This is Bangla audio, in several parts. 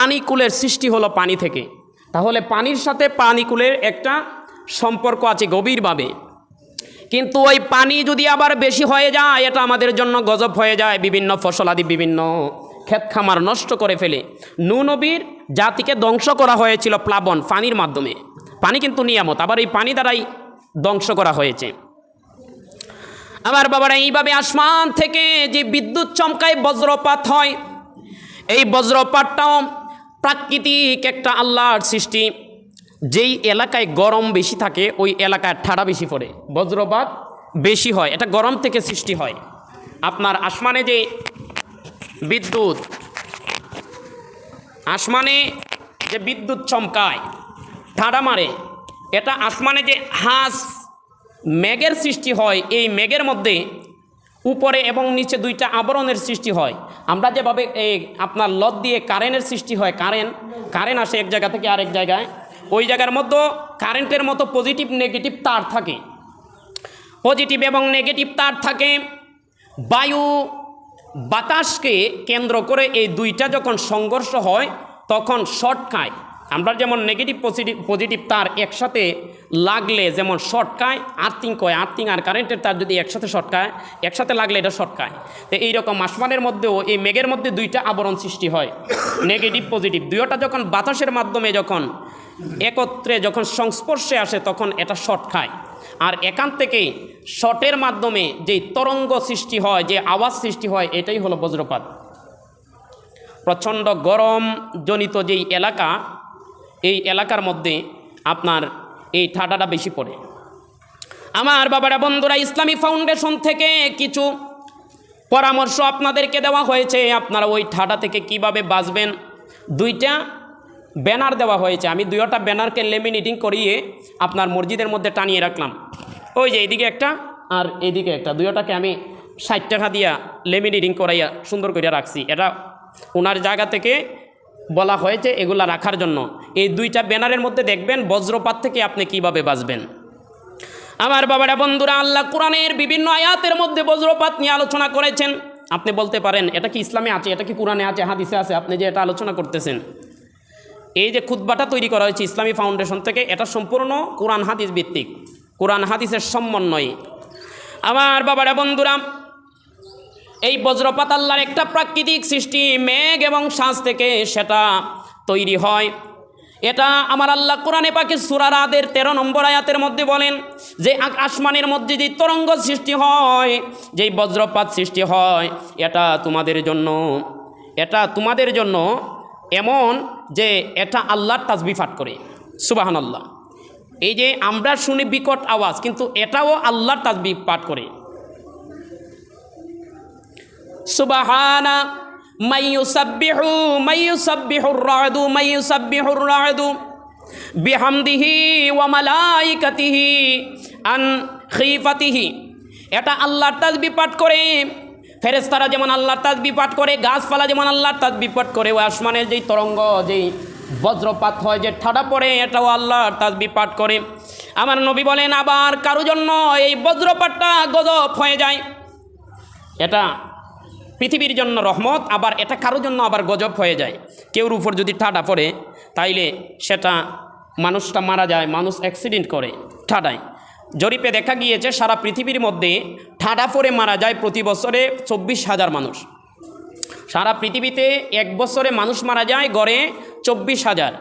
পানিকুলের সৃষ্টি হলো পানি থেকে, তাহলে পানির সাথে পানিকুলের একটা সম্পর্ক আছে গভীরভাবে। কিন্তু ওই পানি যদি আবার বেশি হয়ে যায়, এটা আমাদের জন্য গজব হয়ে যায়, বিভিন্ন ফসলাদি বিভিন্ন ক্ষেত খামার নষ্ট করে ফেলে। নূহ নবীর জাতিকে ধ্বংস করা হয়েছিল প্লাবন, পানির মাধ্যমে। পানি কিন্তু নিয়ামত, আবার এই পানি দ্বারাই ধ্বংস করা হয়েছে। আমার বাবারা, এইভাবে আসমান থেকে যে বিদ্যুৎ চমকায় বজ্রপাত হয়, এই বজ্রপাতটাও প্রাকৃতিক একটা আল্লাহর সৃষ্টি। যেই এলাকায় গরম বেশি থাকে ওই এলাকায় ঠান্ডা বেশি পড়ে, বজ্রপাত বেশি হয়, এটা গরম থেকে সৃষ্টি হয়। আপনার আসমানে যে বিদ্যুৎ, আসমানে যে বিদ্যুৎ চমকায়, ঠান্ডা মারে, এটা আসমানে যে হাঁস মেঘের সৃষ্টি হয়, এই মেঘের মধ্যে উপরে এবং নিচে দুইটা আবরণের সৃষ্টি হয়। আমরা যেভাবে এই আপনার লদ দিয়ে কারেন্টের সৃষ্টি হয়, কারেন্ট আসে এক জায়গা থেকে আরেক জায়গায়, ওই জায়গার মধ্যে কারেন্টের মতো পজিটিভ নেগেটিভ তার থাকে, পজিটিভ এবং নেগেটিভ তার থাকে। বায়ু বাতাসকে কেন্দ্র করে এই দুইটা যখন সংঘর্ষ হয় তখন শর্ট খায়। আমরা যেমন নেগেটিভ পজিটিভ তার একসাথে লাগলে যেমন শর্ট খায়, আর্থিং কয়, আর্থিং আর কারেন্টের তার যদি একসাথে শর্ট খায়, একসাথে লাগলে এটা শর্ট খায়। তো এইরকম আসমানের মধ্যেও এই মেঘের মধ্যে দুইটা আবরণ সৃষ্টি হয়, নেগেটিভ পজিটিভ, দুইটা যখন বাতাসের মাধ্যমে যখন একত্রে যখন সংস্পর্শে আসে তখন এটা শর্ট খায়। আর এখান থেকে শর্টের মাধ্যমে যেই তরঙ্গ সৃষ্টি হয়, যে আওয়াজ সৃষ্টি হয়, এটাই হলো বজ্রপাত। প্রচণ্ড গরম জনিত যেই এলাকা, এই এলাকার মধ্যে আপনার এই ঠান্ডাটা বেশি পড়ে। আমার বাবারা, বন্ধুরা, ইসলামী ফাউন্ডেশন থেকে কিছু পরামর্শ আপনাদেরকে দেওয়া হয়েছে, আপনারা ওই ঠান্ডা থেকে কিভাবে বাঁচবেন। দুইটা ব্যানার দেওয়া হয়েছে, আমি দুইটা ব্যানারকে লেমিনেটিং করিয়ে আপনার মসজিদের মধ্যে টানিয়ে রাখলাম। ওই যে এইদিকে একটা আর এইদিকে একটা, দুইটাকে আমি 60 টাকা দিয়া লেমিনেটিং করাইয়া সুন্দর করে রাখছি। এটা ওনার জায়গা থেকে বলা হয়েছে এগুলা রাখার জন্য। এই দুইটা ব্যানারের মধ্যে দেখবেন বজ্রপাত থেকে আপনি কিভাবে বাঁচবেন। আমার বাবারা, বন্ধুরা, আল্লাহ কোরআনের বিভিন্ন আয়াতের মধ্যে বজ্রপাত নিয়ে আলোচনা করেছেন। আপনি বলতে পারেন এটা কি ইসলামে আছে, এটা কি কোরআনে আছে, হাদিসে আছে, আপনি যে এটা আলোচনা করতেছেন। এই যে খুতবাটা তৈরি করা হয়েছে ইসলামী ফাউন্ডেশন থেকে, এটা সম্পূর্ণ কোরআন হাদিস ভিত্তিক, কোরআন হাদিসের সমন্বয়ে। আমার বাবারা, বন্ধুরা, এই বজ্রপাত আল্লাহর একটা প্রাকৃতিক সৃষ্টি, মেঘ এবং শ্বাস থেকে সেটা তৈরি হয়। এটা আমার আল্লাহ কোরআনে পাকে সূরা রাদের 13 নম্বর আয়াতের মধ্যে বলেন যে আসমানের মধ্যে যে তরঙ্গ সৃষ্টি হয়, যেই বজ্রপাত সৃষ্টি হয়, এটা তোমাদের জন্য এমন যে এটা আল্লাহর তাসবিহ পাঠ করে। সুবহানাল্লাহ। এই যে আমরা শুনি বিকট আওয়াজ, কিন্তু এটাও আল্লাহর তাসবিহ পাঠ করে। সুবহানা মাইয়ুসাব্বিহুর রা'দু বিহামদিহি ওয়া মালাইকাতিহি আন খিফাতিহি। এটা আল্লাহর তাসবিহ পাঠ করে। ফেরেশতারা যেমন আল্লাহর তাসবিহ পাঠ করে, গাছপালা যেমন আল্লাহর তাসবিহ পাঠ করে, ও আসমানের যেই তরঙ্গ, যেই বজ্রপাত হয়, যে ঠাডা পড়ে, এটাও আল্লাহর তাসবিহ পাঠ করে। আমার নবী বলেন, আবার কারো জন্য এই বজ্রপাতটা গজব হয়ে যায়। এটা পৃথিবীর জন্য রহমত, আবার এটা কারো জন্য আবার গজব হয়ে যায়। কেউর উপর যদি ঠাডা পড়ে তাইলে সেটা মানুষটা মারা যায়, মানুষ অ্যাক্সিডেন্ট করে ঠাডায়। জরিপে দেখা গিয়েছে সারা পৃথিবীর মধ্যে ঠাডা পড়ে মারা যায় প্রতি বছরে 24,000 মানুষ। সারা পৃথিবীতে এক বছরে মানুষ মারা যায় গড়ে 24,000।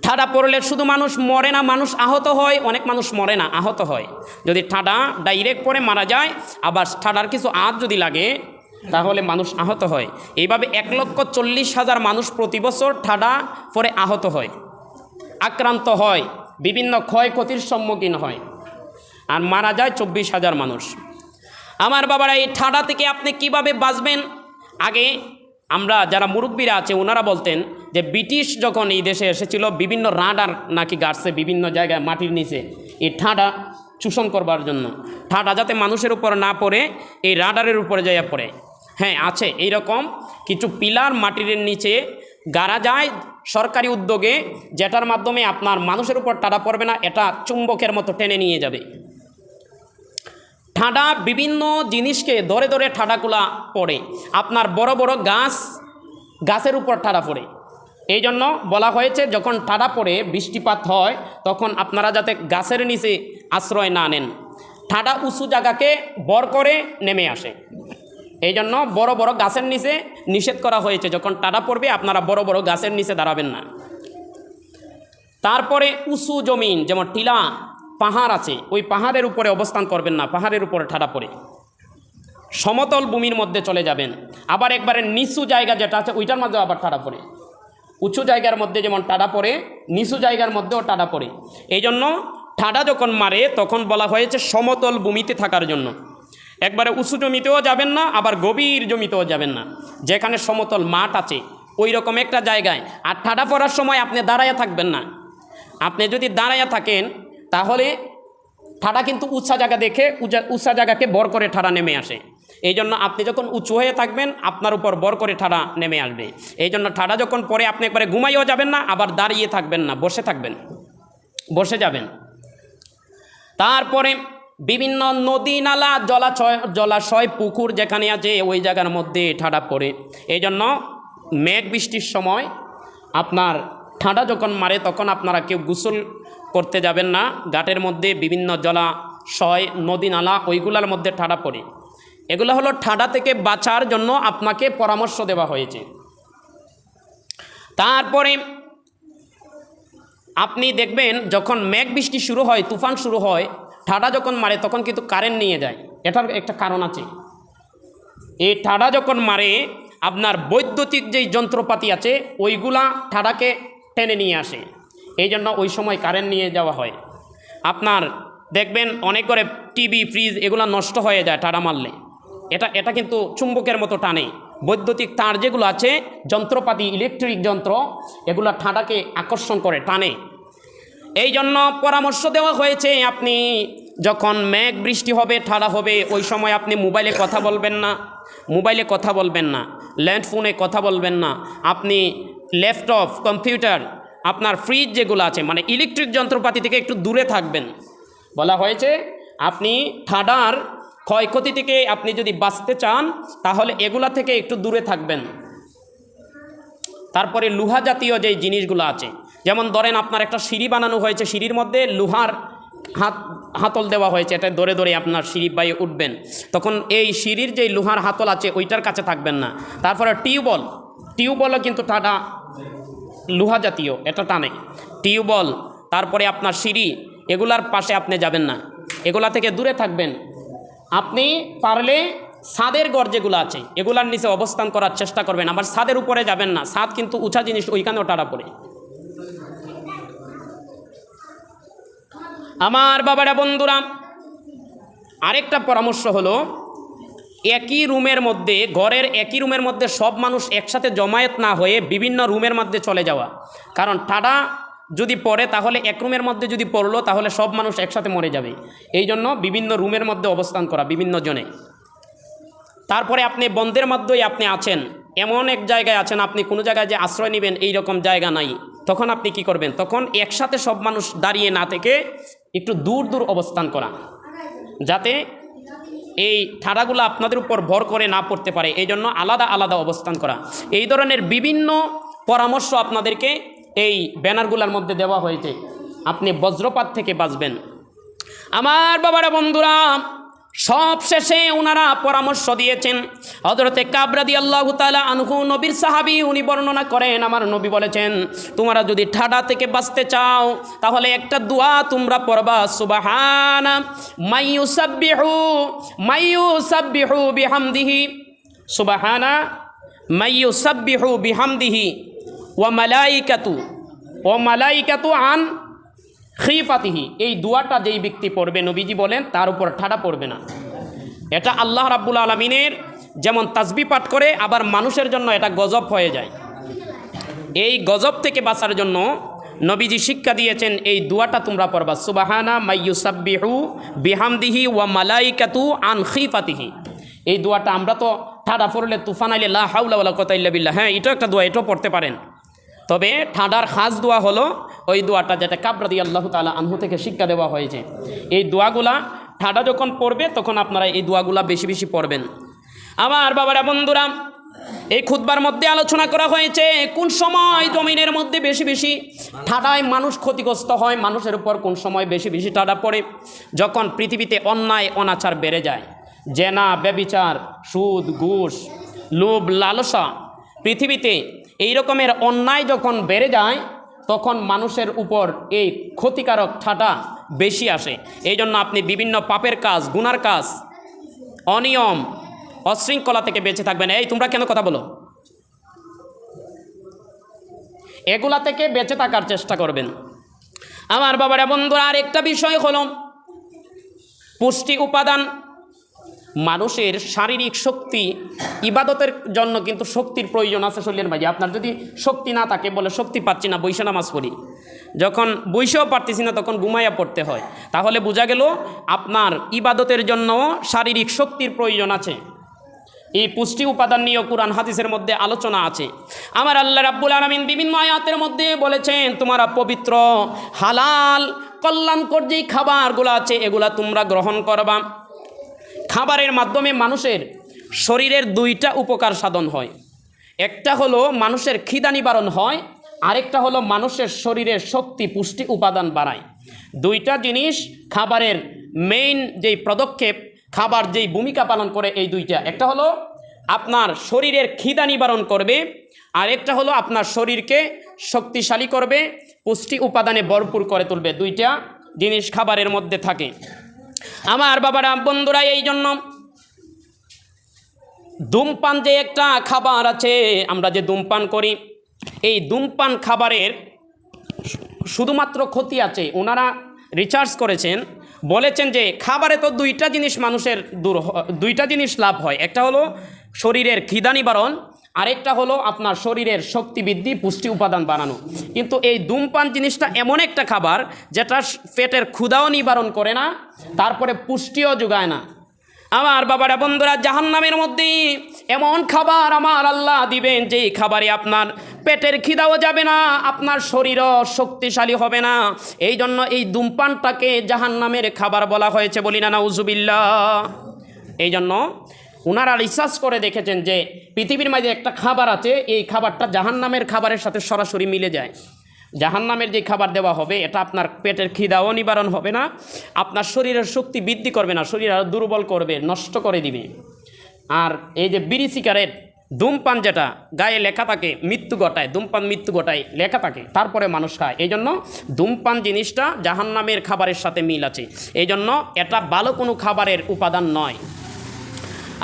ঠাডা পড়লে শুধু মানুষ মরে না, মানুষ আহত হয়। অনেক মানুষ মরে না, আহত হয়। যদি ঠাডা ডাইরেক্ট পড়ে মারা যায়, আবার ঠাডার কিছু আঁচ যদি লাগে তাহলে মানুষ আহত হয়। এইভাবে 1,40,000 মানুষ প্রতি বছর ঠাডা পড়ে আহত হয়, আক্রান্ত হয়, বিভিন্ন ক্ষয়ক্ষতির সম্মুখীন হয়, আর মারা যায় 24,000 মানুষ। আমার বাবারা, এই ঠাডা থেকে আপনি কিভাবে বাঁচবেন? আগে আমরা যারা মুরব্বীরা আছে ওনারা বলতেন যে ব্রিটিশ যখন এই দেশে এসেছিল, বিভিন্ন রাডার নাকি গাড়ছে বিভিন্ন জায়গায় মাটির নিচে, এই ঠাডা শোষণ করবার জন্য। ঠাডা যাতে মানুষের উপর না পড়ে, এই রাডারের উপরে যাইয়া পড়ে। হ্যাঁ, আছে এইরকম কিছু পিলার মাটির নিচে গাড়া যায় সরকারি উদ্যোগে, যেটার মাধ্যমে আপনার মানুষের উপর ঠাডা পড়বে না, এটা চুম্বকের মতো টেনে নিয়ে যাবে। ঠাডা বিভিন্ন জিনিসকে ধরে ধরে ঠাডাগুলা পড়ে। আপনার বড় বড় গাছের উপর ঠাডা পড়ে। এই জন্য বলা হয়েছে যখন ঠাডা পড়ে বৃষ্টিপাত হয় তখন আপনারা যাতে গাছের নিচে আশ্রয় না নেন, ঠাডা উঁচু জায়গাকে বর করে নেমে আসে। এই জন্য বড় বড় গাছের নিচে নিষেধ করা হয়েছে, যখন ঠাডা পড়বে আপনারা বড় বড় গাছের নিচে দাঁড়াবেন না। তারপরে উঁচু জমিন যেমন টিলা পাহাড় আছে, ওই পাহাড়ের উপরে অবস্থান করবেন না, পাহাড়ের উপরে ঠাডা পড়ে সমতল ভূমির মধ্যে চলে যাবেন। আবার একবারে নিচু জায়গা যেটা আছে ওইটার মধ্যে আবার ঠাডা পড়ে, উঁচু জায়গার মধ্যে যেমন টাডা পড়ে নিচু জায়গার মধ্যেও টাডা পড়ে। এই জন্য ঠাডা যখন মারে তখন বলা হয়েছে সমতল ভূমিতে থাকার জন্য। একবারে উঁচু জমিতেও যাবেন না, আবার গভীর জমিতেও যাবেন না, যেখানে সমতল মাঠ আছে ওই রকম একটা জায়গায়। আর ঠাডা পড়ার সময় আপনি দাঁড়াইয়া থাকবেন না। আপনি যদি দাঁড়াইয়া থাকেন তাহলে ঠাডা কিন্তু উঁচা জায়গা দেখে উঁচা জায়গাকে বর করে ঠাডা নেমে আসে। এই জন্য আপনি যখন উঁচু হয়ে থাকবেন আপনার উপর বর করে ঠাডা নেমে আসবে। এই জন্য ঠাডা যখন পরে আপনি একবারে ঘুমাইও যাবেন না, আবার দাঁড়িয়ে থাকবেন না, বসে থাকবেন, বসে যাবেন। তারপরে বিভিন্ন নদী নালা জলাশয় পুকুর যেখানে আছে ওই জায়গার মধ্যে ঠাডা পড়ে। এই জন্য মেঘ বৃষ্টির সময় আপনার ঠাডা যখন মারে তখন আপনারা কেউ গোসল করতে যাবেন না। ঘাটের মধ্যে বিভিন্ন জলাশয় নদী নালা ওইগুলোর মধ্যে ঠাডা পড়ে। এগুলো হলো ঠাডা থেকে বাঁচার জন্য আপনাকে পরামর্শ দেওয়া হয়েছে। তারপরে আপনি দেখবেন যখন মেঘ বৃষ্টি শুরু হয়, তুফান শুরু হয়, ঠাডা যখন মারে তখন কিন্তু কারেন্ট নিয়ে যায়। এটার একটা কারণ আছে। এই ঠাডা যখন মারে আপনার বৈদ্যুতিক যেই যন্ত্রপাতি আছে ওইগুলা ঠাডাকে টেনে নিয়ে আসে। এই জন্য ওই সময় কারেন্ট নিয়ে যাওয়া হয়। আপনার দেখবেন অনেক করে টিভি ফ্রিজ এগুলো নষ্ট হয়ে যায় ঠাডা মারলে। এটা কিন্তু চুম্বকের মতো টানে। বৈদ্যুতিক তার যেগুলো আছে যন্ত্রপাতি ইলেকট্রিক যন্ত্র এগুলো ঠাডাকে আকর্ষণ করে টানে। এই জন্য পরামর্শ দেওয়া হয়েছে আপনি যখন মেঘ বৃষ্টি হবে ঠাডা হবে ওই সময় আপনি মোবাইলে কথা বলবেন না, ল্যান্ডফোনে কথা বলবেন না, আপনি ল্যাপটপ কম্পিউটার আপনার ফ্রিজ যেগুলো আছে মানে ইলেকট্রিক যন্ত্রপাতি থেকে একটু দূরে থাকবেন। বলা হয়েছে আপনি ঠাডার ক্ষয়ক্ষতি থেকে আপনি যদি বাঁচতে চান তাহলে এগুলা থেকে একটু দূরে থাকবেন। তারপরে লোহা জাতীয় যেই জিনিসগুলো আছে, যেমন ধরেন আপনার একটা সিঁড়ি বানানো হয়েছে, সিঁড়ির মধ্যে লোহার হাতল দেওয়া হয়েছে, এটা ধরে ধরে আপনার সিঁড়ি বাইয়ে উঠবেন, তখন এই সিঁড়ির যেই লোহার হাতল আছে ওইটার কাছে থাকবেন না। তারপরে টিউবওয়েলও কিন্তু ঠাডা লোহা জাতীয়, এটা টানে টিউবওয়েল। তারপরে আপনার সিঁড়ি এগুলার পাশে আপনি যাবেন না, এগুলা থেকে দূরে থাকবেন। আপনি পারলে ছাদের ঘর যেগুলো আছে এগুলার নিচে অবস্থান করার চেষ্টা করবেন, আবার ছাদের উপরে যাবেন না, ছাদ কিন্তু উঁচা জিনিস, ওইখানেও টাডা পড়ে। আমার বাবারা বন্ধুরা, আরেকটা পরামর্শ হলো একই রুমের মধ্যে, ঘরের একই রুমের মধ্যে সব মানুষ একসাথে জমায়েত না হয়ে বিভিন্ন রুমের মধ্যে চলে যাওয়া। কারণ ঠাডা যদি পড়ে তাহলে এক রুমের মধ্যে যদি পড়লো তাহলে সব মানুষ একসাথে মরে যাবে। এই জন্য বিভিন্ন রুমের মধ্যে অবস্থান করা বিভিন্ন জনে। তারপরে আপনি বন্ধের মধ্যেই আপনি আছেন, এমন এক জায়গায় আছেন আপনি কোনো জায়গায় যে আশ্রয় নেবেন এই রকম জায়গা নাই, তখন আপনি কি করবেন? তখন একসাথে সব মানুষ দাঁড়িয়ে না থেকে একটু দূর দূর অবস্থান করা, যাতে এই ঠাডাগুলো আপনাদের উপর ভর করে না পড়তে পারে। এই জন্য আলাদা আলাদা অবস্থান করা। এই ধরনের বিভিন্ন পরামর্শ আপনাদেরকে এই ব্যানারগুলোর মধ্যে দেওয়া হয়েছে, আপনি বজ্রপাত থেকে বাঁচবেন। আমার বাবারা বন্ধুরা, সব শেষে ওনারা পরামর্শ দিয়েছেন। হযরতে কাব রাদিয়াল্লাহু তাআলা আনহু নবীর সাহাবী, উনি বর্ণনা করেন আমার নবী বলেছেন তোমরা যদি ঠাডা থেকে বাঁচতে চাও তাহলে একটা দোয়া তোমরা পড়বা, সুবহানা মাইয়ুসাব্বিহু বিহামদিহি, সুবহানা মাইয়ুসাব্বিহু বিহামদিহি ওয়া মালাইকাতু আন খিফাতিহি। এই দোয়াটা যেই ব্যক্তি পড়বে নবীজি বলেন তার উপর ঠাডা পড়বে না। এটা আল্লাহ রাব্বুল আলামিনের যেমন তাসবিহ পাঠ করে, আবার মানুষের জন্য এটা গজব হয়ে যায়। এই গজব থেকে বাঁচার জন্য নবীজি শিক্ষা দিয়েছেন এই দোয়াটা তোমরা পড়বা, সুবহানা মাইয়ুসাব্বিহু বিহামদিহি ওয়া মালাইকাতু আন খিফাতিহি। এই দোয়াটা আমরা তো ঠাডা পড়লে তুফান আইলে লা হাওলা ওয়ালা কুওয়াতা ইল্লা বিল্লাহ, হ্যাঁ এটাও একটা দোয়া, এটাও পড়তে পারেন। তবে ঠাডার খাস দোয়া হলো ওই দোয়াটা যেটা কাব রাদিয়াল্লাহু তাআলা আনহু থেকে শিক্ষা দেওয়া হয়েছে। এই দোয়াগুলা ঠাডা যখন পড়বে তখন আপনারা এই দোয়াগুলা বেশি বেশি পড়বেন। আমার বাবারা বন্ধুরা, এই খুতবার মধ্যে আলোচনা করা হয়েছে কোন সময় জমিনের মধ্যে বেশি বেশি ঠাডায় মানুষ ক্ষতিগ্রস্ত হয়, মানুষের উপর কোন সময় বেশি বেশি ঠাডা পড়ে, যখন পৃথিবীতে অন্যায় অনাচার বেড়ে যায়, জেনা ব্যভিচার সুদ ঘুষ লোভ লালসা, পৃথিবীতে এই রকমের অন্যায় যখন বেড়ে যায় তখন মানুষের উপর এই ক্ষতিকারক ঠাডা বেশি আসে। এই জন্য আপনি বিভিন্ন পাপের কাজ, গুনার কাজ, অনিয়ম অশৃঙ্খলা থেকে বেঁচে থাকবেন। এই তোমরা কেন কথা বলো? এগুলা থেকে বেঁচে থাকার চেষ্টা করবেন। আমার বাবারা বন্ধুরা, আর একটা বিষয় হলো পুষ্টি উপাদান। মানুষের শারীরিক শক্তি, ইবাদতের জন্য কিন্তু শক্তির প্রয়োজন আছে শরীরের মাঝে। আপনার যদি শক্তি না থাকে, বলে শক্তি পাচ্ছি না, বৈশা নামাজ পড়ি, যখন বৈশাও পারতেছি না তখন ঘুমাইয়া পড়তে হয়, তাহলে বোঝা গেল আপনার ইবাদতের জন্য শারীরিক শক্তির প্রয়োজন আছে। এই পুষ্টি উপাদান নিয়ে কুরআন হাদিসের মধ্যে আলোচনা আছে। আমার আল্লাহ রাব্বুল আলামিন বিভিন্ন আয়াতের মধ্যে বলেছেন, তোমরা পবিত্র হালাল কল্যাণকর যেই খাবারগুলো আছে এগুলা তোমরা গ্রহণ করবা। খাবারের মাধ্যমে মানুষের শরীরের দুইটা উপকার সাধন হয়। একটা হলো মানুষের খিদা নিবারণ হয়, আরেকটা হলো মানুষের শরীরের শক্তি পুষ্টি উপাদান বাড়ায়। দুইটা জিনিস খাবারের মেইন যেই পদক্ষেপ, খাবার যেই ভূমিকা পালন করে, এই দুইটা, একটা হলো আপনার শরীরের খিদা নিবারণ করবে, আর একটা হলো আপনার শরীরকে শক্তিশালী করবে, পুষ্টি উপাদানে ভরপুর করে তুলবে। দুইটা জিনিস খাবারের মধ্যে থাকে। আমার বাবারা বন্ধুরা, এই জন্য ধূমপান যে একটা খাবার আছে, আমরা যে ধূমপান করি, এই ধূমপান খাবারের শুধুমাত্র ক্ষতি আছে। ওনারা রিসার্চ করেছেন, বলেছেন যে খাবারে তো দুইটা জিনিস মানুষের দুইটা জিনিস লাভ হয়। একটা হলো শরীরের খিদা নিবারণ, আরেকটা হলো আপনার শরীরের শক্তি বৃদ্ধি, পুষ্টি উপাদান বানানো। কিন্তু এই ধূমপান জিনিসটা এমন একটা খাবার যেটা পেটের ক্ষুধাও নিবারণ করে না, তারপরে পুষ্টিও যোগায় না। আমার বাবারা বন্ধুরা, জাহান্নামের মধ্যে এমন খাবার আমার আল্লাহ দিবেন যেই খাবারে আপনার পেটের খিদাও যাবে না, আপনার শরীরও শক্তিশালী হবে না। এই জন্য এই ধূমপানটাকে জাহান্নামের খাবার বলা হয়েছে, বলি না নাউজুবিল্লাহ। এই জন্য ওনারা রিসার্চ করে দেখেছেন যে পৃথিবীর মাঝে একটা খাবার আছে, এই খাবারটা জাহান্নামের খাবারের সাথে সরাসরি মিলে যায়। জাহান্নামের যে খাবার দেওয়া হবে এটা আপনার পেটের খিদাও নিবারণ হবে না, আপনার শরীরের শক্তি বৃদ্ধি করবে না, শরীর আরও দুর্বল করবে, নষ্ট করে দিবে। আর এই যে বিড়ি সিগারেট, ধূমপান যেটা গায়ে লেখা থাকে মৃত্যু ঘটায়, ধূমপান মৃত্যু ঘটায় লেখা থাকে, তারপরে মানুষ খায়। এই জন্য ধূমপান জিনিসটা জাহান্নামের খাবারের সাথে মিল আছে। এই জন্য এটা ভালো কোনো খাবারের উপাদান নয়।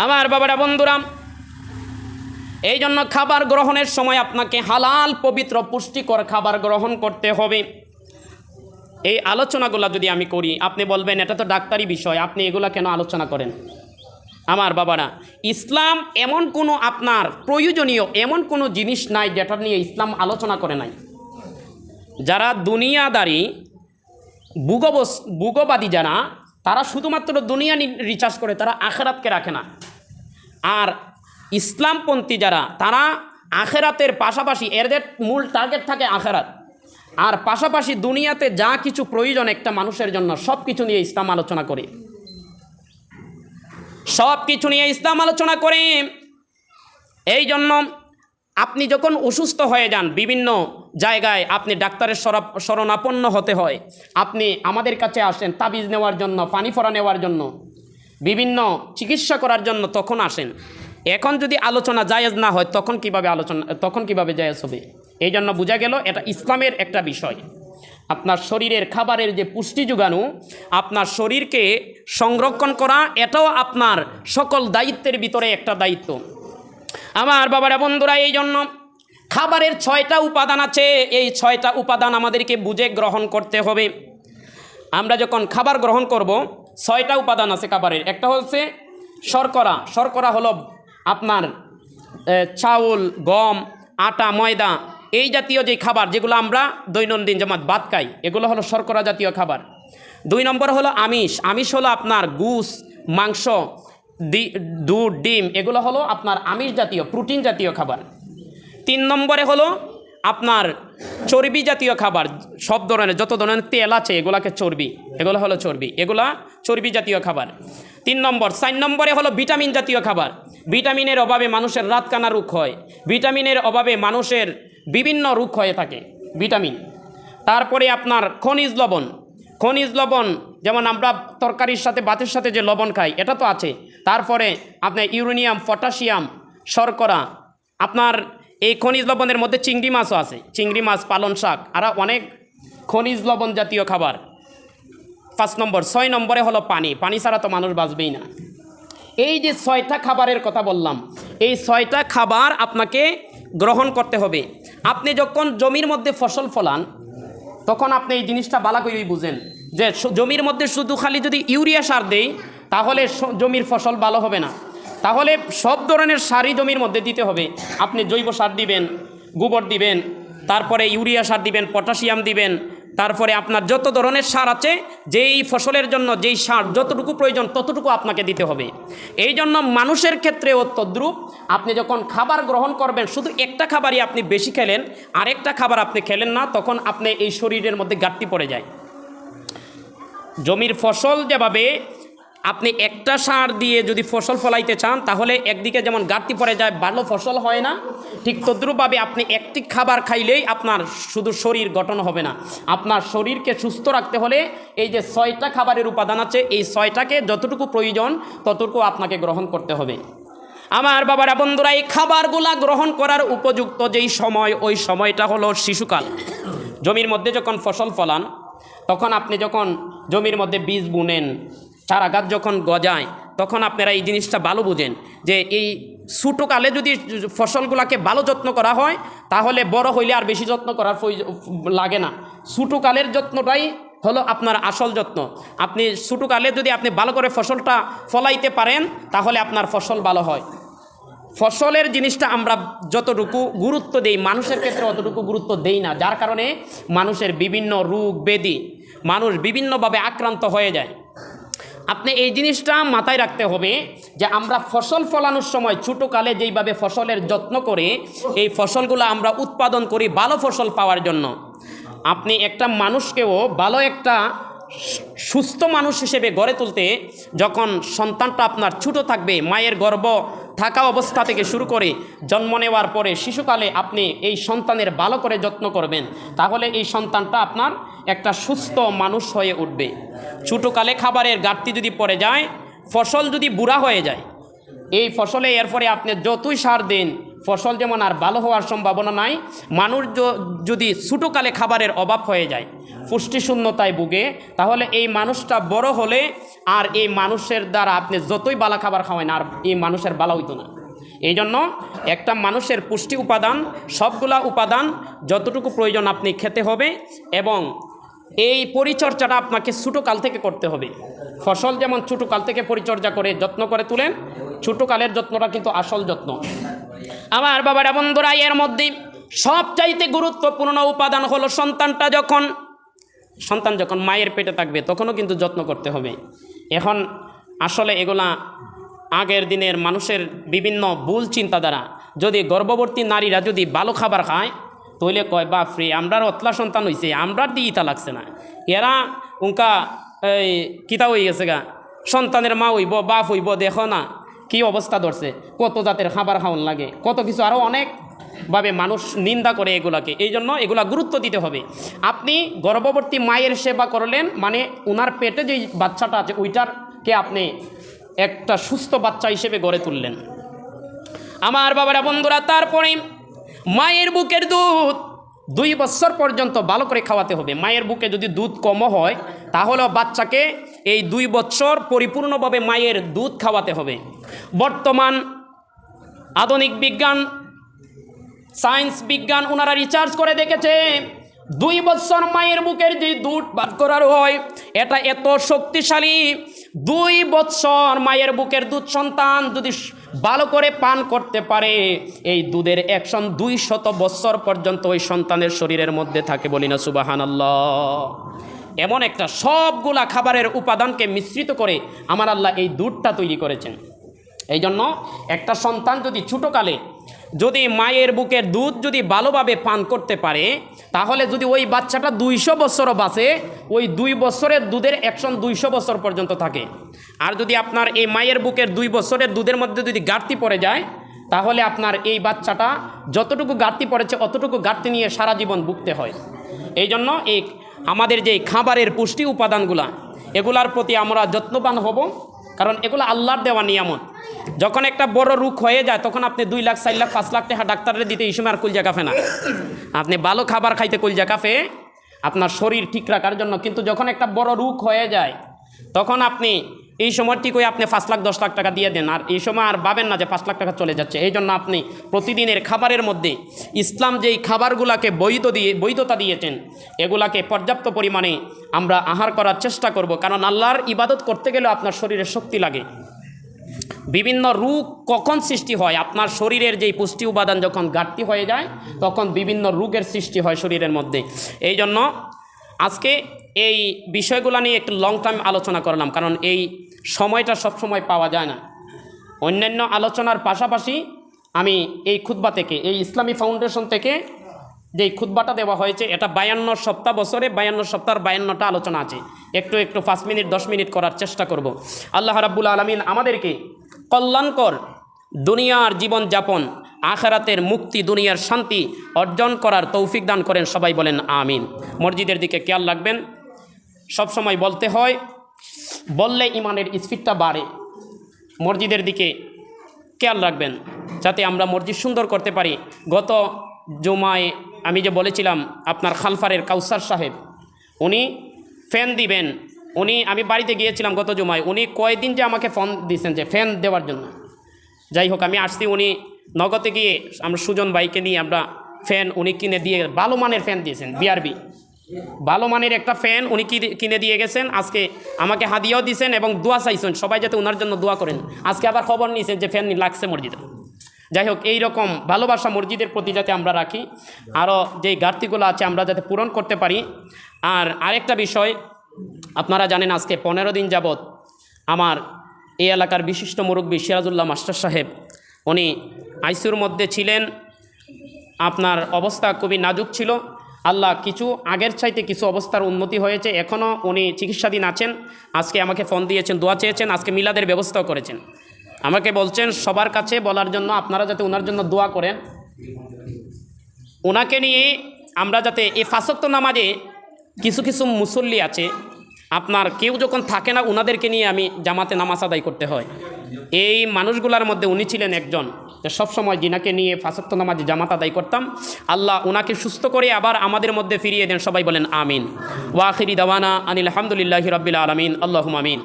আমার বাবারা বন্ধুরা, এই জন্য খাবার গ্রহণের সময় আপনাকে হালাল পবিত্র পুষ্টিকর খাবার গ্রহণ করতে হবে। এই আলোচনাগুলো যদি আমি করি, আপনি বলবেন এটা তো ডাক্তারি বিষয়, আপনি এগুলো কেন আলোচনা করেন? আমার বাবারা, ইসলাম এমন কোনো আপনার প্রয়োজনীয় এমন কোনো জিনিস নাই যেটা নিয়ে ইসলাম আলোচনা করে নাই। যারা দুনিয়াদারি ভুগবাদী যারা, তারা শুধুমাত্র দুনিয়া রিচার্জ করে, তারা আখেরাতকে রাখে না। আর ইসলামপন্থী যারা, তারা আখেরাতের পাশাপাশি, এদের মূল টার্গেট থাকে আখেরাত, আর পাশাপাশি দুনিয়াতে যা কিছু প্রয়োজন একটা মানুষের জন্য সব কিছু নিয়ে ইসলাম আলোচনা করে, সব কিছু নিয়ে ইসলাম আলোচনা করে। এই জন্য আপনি যখন অসুস্থ হয়ে যান, বিভিন্ন জায়গায় আপনি ডাক্তারের শরণাপন্ন হতে হয়, আপনি আমাদের কাছে আসেন তাবিজ নেওয়ার জন্য, পানি ফোড়া নেওয়ার জন্য, বিভিন্ন চিকিৎসা করার জন্য, তখন আসেন। এখন যদি আলোচনা জায়েজ না হয় তখন কিভাবে জায়েজ হবে? এই জন্য বোঝা গেল এটা ইসলামের একটা বিষয়। আপনার শরীরের খাবারের যে পুষ্টি যোগানো, আপনার শরীরকে সংরক্ষণ করা, এটাও আপনার সকল দায়িত্বের ভিতরে একটা দায়িত্ব। আমার বাবারা বন্ধুরা, এই জন্য খাবারের 6টা উপাদান আছে। এই 6টা উপাদান আমাদেরকে বুঝে গ্রহণ করতে হবে। আমরা যখন খাবার গ্রহণ করব, 6টা উপাদান আছে খাবারের। একটা হচ্ছে শর্করা। শর্করা হলো আপনার চাউল, গম, আটা, ময়দা, এই জাতীয় যে খাবার যেগুলো আমরা দৈনন্দিন যেমন ভাত খাই, এগুলো হলো শর্করা জাতীয় খাবার। 2 নম্বর হলো আমিষ। আমিষ হলো আপনার গোশ, মাংস, দুধ, ডিম, এগুলো হলো আপনার আমিষ জাতীয়, প্রোটিন জাতীয় খাবার। 3 নম্বরে হলো আপনার চর্বি জাতীয় খাবার, সব ধরনের যত ধরনের তেল আছে এগুলাকে চর্বি, এগুলো হলো চর্বি, এগুলা চর্বি জাতীয় খাবার। 3 নম্বর। 4 নম্বরে হলো ভিটামিন জাতীয় খাবার। ভিটামিনের অভাবে মানুষের রাতকানা রোগ হয়, ভিটামিনের অভাবে মানুষের বিভিন্ন রোগ হয়ে থাকে ভিটামিন। তারপরে আপনার খনিজ লবণ যেমন আমরা তরকারির সাথে ভাতের সাথে যে লবণ খাই এটা তো আছে। তারপরে আপনার ইউরেনিয়াম, পটাশিয়াম, শর্করা, আপনার এই খনিজ লবণের মধ্যে চিংড়ি মাছও আছে, চিংড়ি মাছ, পালং শাক, আর অনেক খনিজ লবণ জাতীয় খাবার। 5 নম্বর। 6 নম্বরে হলো পানি। পানি ছাড়া তো মানুষ বাঁচবেই না। এই যে 6টা খাবারের কথা বললাম, এই 6টা খাবার আপনাকে গ্রহণ করতে হবে। আপনি যখন জমির মধ্যে ফসল ফলান তখন আপনি এই জিনিসটা ভালো করেই বুঝেন যে জমির মধ্যে শুধু খালি যদি ইউরিয়া সার দেই তাহলে জমির ফসল ভালো হবে না। তাহলে সব ধরনের সারই জমির মধ্যে দিতে হবে। আপনি জৈব সার দিবেন, গোবর দিবেন, তারপরে ইউরিয়া সার দিবেন, পটাশিয়াম দিবেন, তারপরে আপনার যত ধরনের সার আছে যেই ফসলের জন্য যেই সার যতটুকু প্রয়োজন ততটুকু আপনাকে দিতে হবে। এই জন্য মানুষের ক্ষেত্রেও তদ্রূপ। আপনি যখন খাবার গ্রহণ করবেন শুধু একটা খাবারই আপনি বেশি খেলেন, আরেকটা খাবার আপনি খেলেন না, তখন আপনি এই শরীরের মধ্যে ঘাটতি পড়ে যায়। জমির ফসল যেভাবে আপনি একটা সার দিয়ে যদি ফসল ফলাইতে চান তাহলে একদিকে যেমন ঘাটতি পড়ে যায়, ভালো ফসল হয় না, ঠিক তদ্রূপভাবে আপনি একটি খাবার খাইলেই আপনার শুধু শরীর গঠন হবে না। আপনার শরীরকে সুস্থ রাখতে হলে এই যে 6টা খাবারের উপাদান আছে এই 6টাকে যতটুকু প্রয়োজন ততটুকু আপনাকে গ্রহণ করতে হবে। আমার বাবারা, বন্ধুরা, এই খাবারগুলা গ্রহণ করার উপযুক্ত যেই সময় ওই সময়টা হলো শিশুকাল। জমির মধ্যে যখন ফসল ফলান তখন আপনি যখন জমির মধ্যে বীজ বুনেন, চারা গাছ যখন গজায় তখন আপনারা এই জিনিসটা ভালো বুঝেন যে এই ছোটোকালে যদি ফসলগুলোকে ভালো যত্ন করা হয় তাহলে বড় হইলে আর বেশি যত্ন করার লাগে না। ছোটোকালের যত্নটাই হলো আপনার আসল যত্ন। আপনি ছোটোকালে যদি আপনি ভালো করে ফসলটা ফলাইতে পারেন তাহলে আপনার ফসল ভালো হয়। ফসলের জিনিসটা আমরা যতটুকু গুরুত্ব দেই মানুষের ক্ষেত্রে অতটুকু গুরুত্ব দেই না, যার কারণে মানুষের বিভিন্ন রোগ ব্যাধি, মানুষ বিভিন্নভাবে আক্রান্ত হয়ে যায়। আপনি এই জিনিসটা মাথায় রাখতে হবে যে আমরা ফসল ফলানোর সময় ছোটোকালে যেইভাবে ফসলের যত্ন করে এই ফসলগুলো আমরা উৎপাদন করি ভালো ফসল পাওয়ার জন্য। আপনি একটা মানুষকেও ভালো একটা সুস্থ মানুষ হিসেবে গড়ে তুলতে যখন সন্তানটা আপনার ছোটো থাকবে, মায়ের গর্ভ থাকা অবস্থা থেকে শুরু করে জন্ম নেওয়ার পরে শিশুকালে আপনি এই সন্তানের ভালো করে যত্ন করবেন, তাহলে এই সন্তানটা আপনার একটা সুস্থ মানুষ হয়ে উঠবে। ছোটোকালে খাবারের ঘাটতি যদি পড়ে যায়, ফসল যদি বুড়া হয়ে যায়, এই ফসলে এরপরে আপনি যতই সার দেন ফসল যেমন আর ভালো হওয়ার সম্ভাবনা নাই। মানুষ যদি ছোটোকালে খাবারের অভাব হয়ে যায়, পুষ্টিশূন্যতায় ভুগে, তাহলে এই মানুষটা বড় হলে আর এই মানুষের দ্বারা আপনি যতই বালা খাবার খাওয়ান আর এই মানুষের বালা হইতো না। এই জন্য একটা মানুষের পুষ্টি উপাদান, সবগুলা উপাদান যতটুকু প্রয়োজন আপনি খেতে হবে এবং এই পরিচর্যাটা আপনাকে ছোটোকাল থেকে করতে হবে। ফসল যেমন ছোটোকাল থেকে পরিচর্যা করে যত্ন করে তুলেন, ছোটোকালের যত্নটা কিন্তু আসল যত্ন। আমার বাবারা, বন্ধুরা, এর মধ্যে সবচাইতে গুরুত্বপূর্ণ উপাদান হলো সন্তান যখন মায়ের পেটে থাকবে তখনও কিন্তু যত্ন করতে হবে। এখন আসলে এগুলা আগের দিনের মানুষের বিভিন্ন ভুল চিন্তাধারা। যদি গর্ভবতী নারীরা যদি ভালো খাবার খায় তাহলে কয় বাপরে আমরার অতলা সন্তান হয়েছে, আমরার দিয়ে ইতা লাগছে না, এরা উনকা এই কিতা হয়ে গেছে গা, সন্তানের মা হইব বাপ হইব, দেখো না কি অবস্থা ধরছে, কত জাতের খাবার খাওয়ান লাগে, কত কিছু আরও অনেকভাবে মানুষ নিন্দা করে এগুলাকে। এই জন্য এগুলা গুরুত্ব দিতে হবে। আপনি গর্ভবতী মায়ের সেবা করলেন মানে ওনার পেটে যেই বাচ্চাটা আছে ওইটারকে আপনি একটা সুস্থ বাচ্চা হিসেবে গড়ে তুললেন। আমার বাবারা, বন্ধুরা, তারপরে মায়ের বুকের দুধ 2 বছর পর্যন্ত ভালো করে খাওয়াতে হবে। মায়ের বুকে যদি দুধ কম হয় তাহলে বাচ্চাকে এই 2 বছর পরিপূর্ণভাবে মায়ের দুধ খাওয়াতে হবে। বর্তমান আধুনিক বিজ্ঞান, সায়েন্স বিজ্ঞান ওনারা রিসার্চ করে দেখেছে 2 বছর মায়ের বুকের যে দুধ পান করার হয় এটা এত শক্তিশালী। 2 বছর মায়ের বুকের দুধ সন্তান যদি ভালো করে পান করতে পারে এই দুধের অ্যাকশন 200 বছর পর্যন্ত ওই সন্তানের শরীরের মধ্যে থাকে। বলি না সুবহানাল্লাহ। এমন একটা সবগুলা খাবারের উপাদানকে মিশ্রিত করে আমার আল্লাহ এই দুধটা তৈরি করেছেন। এই জন্য একটা সন্তান যদি ছোটোকালে যদি মায়ের বুকের দুধ যদি ভালোভাবে পান করতে পারে, তাহলে যদি ওই বাচ্চাটা 200 বছরও বাঁচে, ওই 2 বছরের দুধের অ্যাকশন 200 বছর পর্যন্ত থাকে। আর যদি আপনার এই মায়ের বুকের 2 বছরের দুধের মধ্যে যদি ঘাটতি পড়ে যায়, তাহলে আপনার এই বাচ্চাটা যতটুকু ঘাটতি পড়েছে অতটুকু ঘাটতি নিয়ে সারা জীবন ভুগতে হয়। এই জন্য এই আমাদের যে খাবারের পুষ্টি উপাদানগুলা, এগুলার প্রতি আমরা যত্নবান হব, কারণ এগুলো আল্লাহর দেওয়া নিয়ামত। যখন একটা বড় রোগ হয়ে যায়, তখন আপনি 2 লাখ 4 লাখ 5 লাখ টাকা ডাক্তারের দিতে এই সময় আর কুলজা কাফে না। আপনি ভালো খাবার খাইতে কুলজা কাফে আপনার শরীর ঠিক রাখার জন্য। কিন্তু যখন একটা বড় রোগ হয়ে যায়, তখন আপনি এই সময় ঠিক হয়ে আপনি 5 লাখ 10 লাখ টাকা দিয়ে দেন, আর এই সময় আর ভাবেন না যে 5 লাখ টাকা চলে যাচ্ছে। এই জন্য আপনি প্রতিদিনের খাবারের মধ্যে ইসলাম যেই খাবারগুলোকে বৈধতা দিয়েছেন, এগুলাকে পর্যাপ্ত পরিমাণে আমরা আহার করার চেষ্টা করব। কারণ আল্লাহর ইবাদত করতে গেলে আপনার শরীরে শক্তি লাগে। বিভিন্ন রোগ কখন সৃষ্টি হয়, আপনার শরীরের যেই পুষ্টি উপাদান যখন ঘাটতি হয়ে যায়, তখন বিভিন্ন রোগের সৃষ্টি হয় শরীরের মধ্যে। এই জন্য আজকে এই বিষয়গুলো নিয়ে একটু লং টাইম আলোচনা করলাম, কারণ এই সময়টা সবসময় পাওয়া যায় না। অন্যান্য আলোচনার পাশাপাশি আমি এই খুতবা থেকে, এই ইসলামী ফাউন্ডেশন থেকে যেই খুতবাটা দেওয়া হয়েছে, এটা 52 সপ্তাহ, বছরে 52 সপ্তাহের 52টা আলোচনা আছে। একটু 5 মিনিট 10 মিনিট করার চেষ্টা করব। আল্লাহ রাব্বুল আলামিন আমাদেরকে কল্যাণকর দুনিয়ার জীবনযাপন, আখিরাতের মুক্তি, দুনিয়ার শান্তি অর্জন করার তৌফিক দান করেন। সবাই বলেন আমিন। মসজিদের দিকে খেয়াল রাখবেন। সবসময় বলতে হয়, বললে ইমানের স্পিডটা বাড়ে। মসজিদের দিকে খেয়াল রাখবেন যাতে আমরা মসজিদ সুন্দর করতে পারি। গত জুমায় আমি যে বলেছিলাম, আপনার খালফারের কাউসার সাহেব, উনি ফ্যান দিবেন। আমি বাড়িতে গিয়েছিলাম গত জুমায়, উনি কয়েকদিন যে আমাকে ফোন দিয়েছেন যে ফ্যান দেওয়ার জন্য। যাই হোক, আমি আসছি, উনি নগদে গিয়ে আমরা সুজন ভাইকে নিয়ে আমরা ফ্যান উনি কিনে দিয়ে, ভালো মানের ফ্যান দিয়েছেন, বিআরবি ভালো মানের একটা ফ্যান উনি কিনে দিয়ে গেছেন। আজকে আমাকে হাদিয়াও দিয়েছেন এবং দোয়া চাইছেন সবাই যাতে ওনার জন্য দোয়া করেন। আজকে আবার খবর নিয়েছেন যে ফ্যান লাগছে মসজিদে। যাই হোক, এই রকম ভালোবাসা মসজিদের প্রতি যাতে আমরা রাখি, আরও যেই ঘাটতিগুলো আছে আমরা যাতে পূরণ করতে পারি। আর আরেকটা বিষয়, আপনারা জানেন আজকে 15 দিন যাবৎ আমার এই এলাকার বিশিষ্ট মুরব্বী সিরাজুল্লাহ মাস্টার সাহেব, উনি আইসিইউর মধ্যে ছিলেন। আপনার অবস্থা খুবই নাজুক ছিল। আল্লাহ কিছু আগের চাইতে কিছু অবস্থার উন্নতি হয়েছে, এখনও উনি চিকিৎসাধীন আছেন। আজকে আমাকে ফোন দিয়েছেন, দোয়া চেয়েছেন, আজকে মিলাদের ব্যবস্থাও করেছেন। আমাকে বলছেন সবার কাছে বলার জন্য আপনারা যাতে ওনার জন্য দোয়া করেন। ওনাকে নিয়ে আমরা যাতে এই 5 ওয়াক্ত নামাজে কিছু কিছু মুসল্লি আছে, আপনার কেউ যখন থাকে না, ওনাদেরকে নিয়ে আমি জামাতে নামাজ আদায় করতে হয়। এই মানুষগুলোর মধ্যে উনি ছিলেন একজন, সবসময় জিনাকে নিয়ে 5 ওয়াক্ত নামাজে জামাত আদায় করতাম। আল্লাহ ওনাকে সুস্থ করে আবার আমাদের মধ্যে ফিরিয়ে দেন। সবাই বলেন আমিন। ওয়া আখিরি দাওয়ানা আনিল হামদুলিল্লাহি রাব্বিল আলামিন। আল্লাহুম্মা আমিন।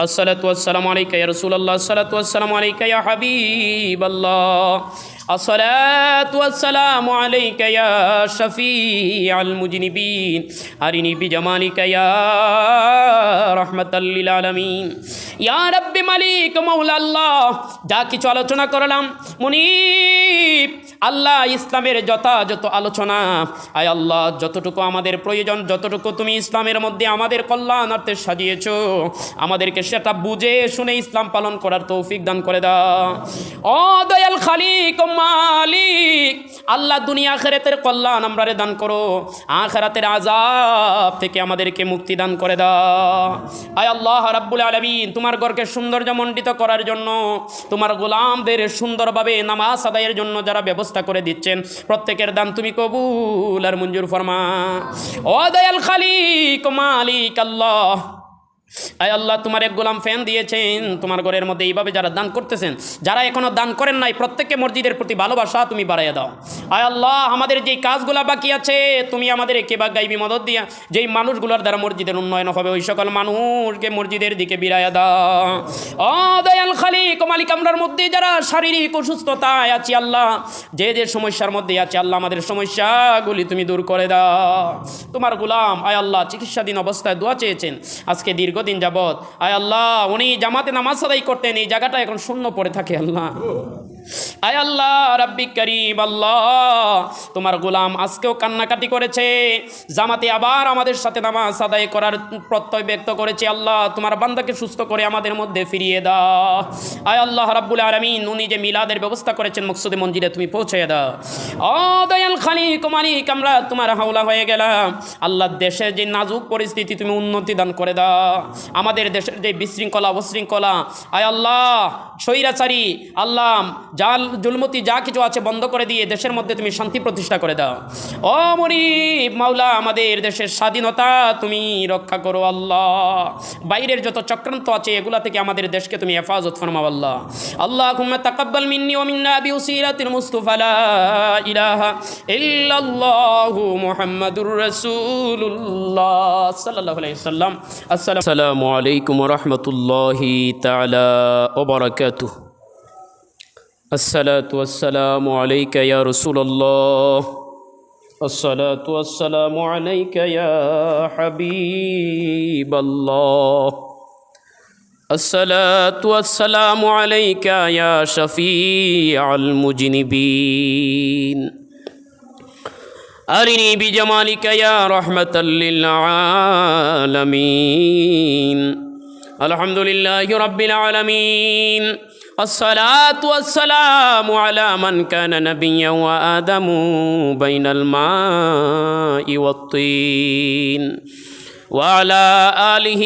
আসসালাতু ওয়াসসালামু আলাইকা ইয়া রাসূলুল্লাহ, আসসালাতু ওয়াসসালামু আলাইকা ইয়া হাবিবাল্লাহ, আসসালাতু ওয়াসসালামু আলাইকা ইয়া শাফিআল মুজনিবিন, আরিনি বিজামালিকা ইয়া রাহমাতাল লিল আলামিন। ইয়া রাব্বি মালিক মাওলা আল্লাহ, যা কিছু আলোচনা করলাম মুনিব আল্লাহ, ইসলামের যথাযথ আলোচনা, আয় আল্লাহ যতটুকু আমাদের প্রয়োজন, যতটুকু তুমি ইসলামের মধ্যে আমাদের কল্যাণার্থে সাজিয়েছ, আমাদেরকে সেটা বুঝে শুনে ইসলাম পালন করার তৌফিক দান করে দাও। ও দয়াল খালিক মালিক আল্লাহ, দুনিয়া আখিরাতের কল্যাণ আমরা দান করো, আখিরাতের আযাব থেকে আমাদেরকে মুক্তি দান করে দাও। আয় আল্লাহ রাব্বুল আলামিন, তোমার ঘরকে সৌন্দর্যমণ্ডিত করার জন্য, তোমার গোলামদের সুন্দরভাবে নামাজ আদায়ের জন্য যারা ব্যবস্থা করে দিচ্ছেন, প্রত্যেকের দান তুমি কবুল আর মঞ্জুর ফরমা। ও দয়াল খালিক মালিক আল্লাহ, আয় আল্লাহ তোমার এক গোলাম ফ্যান দিয়েছেন, তোমার ঘরের মধ্যে এইভাবে যারা দান করতেছেন, যারা এখনও দান করেন নাই, প্রত্যেককে মসজিদের প্রতি ভালোবাসা তুমি বাড়াইয়া দাও। আয় আল্লাহ আমাদের যেই কাজগুলা বাকি আছে, তুমি আমাদের একে বা গাইবি মদত দিয়া যেই মানুষগুলোর দ্বারা মসজিদের উন্নয়ন হবে, ওই সকল মানুষকে মসজিদের দিকে বিরাইয়া দাও। ও দয়াল খালিক মালিক, আমরার মধ্যে যারা শারীরিক অসুস্থতায় আছি আল্লাহ, যে যে সমস্যার মধ্যে আছে আল্লাহ, আমাদের সমস্যাগুলি তুমি দূর করে দাও। তোমার গোলাম আয় আল্লাহ চিকিৎসাধীন অবস্থায় দোয়া চেয়েছেন আজকে দীর্ঘদিন যাবৎ, আয় আল্লাহ উনি জামাতে নামাজ আদায় করতেন, এই জায়গাটা এখন শূন্য পড়ে থাকে আল্লাহ, আয় আল্লাহ রাব্বি করিম আল্লাহ, তোমার গোলাম আজকেও কান্নাকাটি করেছে, জামাতে আবার আমাদের সাথে নামাজ আদায় করার প্রত্যয় ব্যক্ত করেছে। আল্লাহ তোমার বান্দাকে সুস্থ করে আমাদের মধ্যে ফিরিয়ে দাও। আয় আল্লাহ রাব্বুল আলামিন, উনি যে মিলাদের ব্যবস্থা করেছেন মকসুদে মঞ্জিলে তুমি পৌঁছে দাও। ও দয়াল খালিক মালিক, আমরা তোমার হাওলা হয়ে গেলাম। আল্লাহ দেশের যে নাজুক পরিস্থিতি তুমি উন্নতি দান করে দাও। আমাদের দেশের যে বিশৃঙ্খলা অবশৃঙ্খলা, আয় আল্লাহ স্বৈরাচারী আল্লাহ জাল জুলমতি যা কিছু আছে বন্ধ করে দিয়ে দেশের মধ্যে তুমি শান্তি প্রতিষ্ঠা করে দাও। ও মরিব মাওলা, আমাদের দেশের স্বাধীনতা তুমি রক্ষা করো আল্লাহ। বাইরের যত চক্রান্ত আছে এগুলা থেকে আমাদের দেশকে তুমি হেফাজত ফরমাও আল্লাহ। আল্লাহুম্মা তাকাব্বাল মিন্নি ওয়া মিন্না বিউসিলাতিল মুস্তাফা লা ইলাহা ইল্লাল্লাহু মুহাম্মাদুর রাসূলুল্লাহ সাল্লাল্লাহু আলাইহি ওয়াসাল্লাম। আসসালামু আলাইকুম ওয়া রাহমাতুল্লাহি তাআলা ওয়া বারাকাতুহু। الصلاة والسلام عليك يا رسول الله، الصلاة والسلام عليك يا حبيب الله، الصلاة والسلام عليك يا شفيع المذنبين، أرني بجمالك يا رحمة للعالمين، الحمد لله رب العالمين، الصلاة والسلام على من كان نبيا وآدم بين الماء والطين، وعلى آله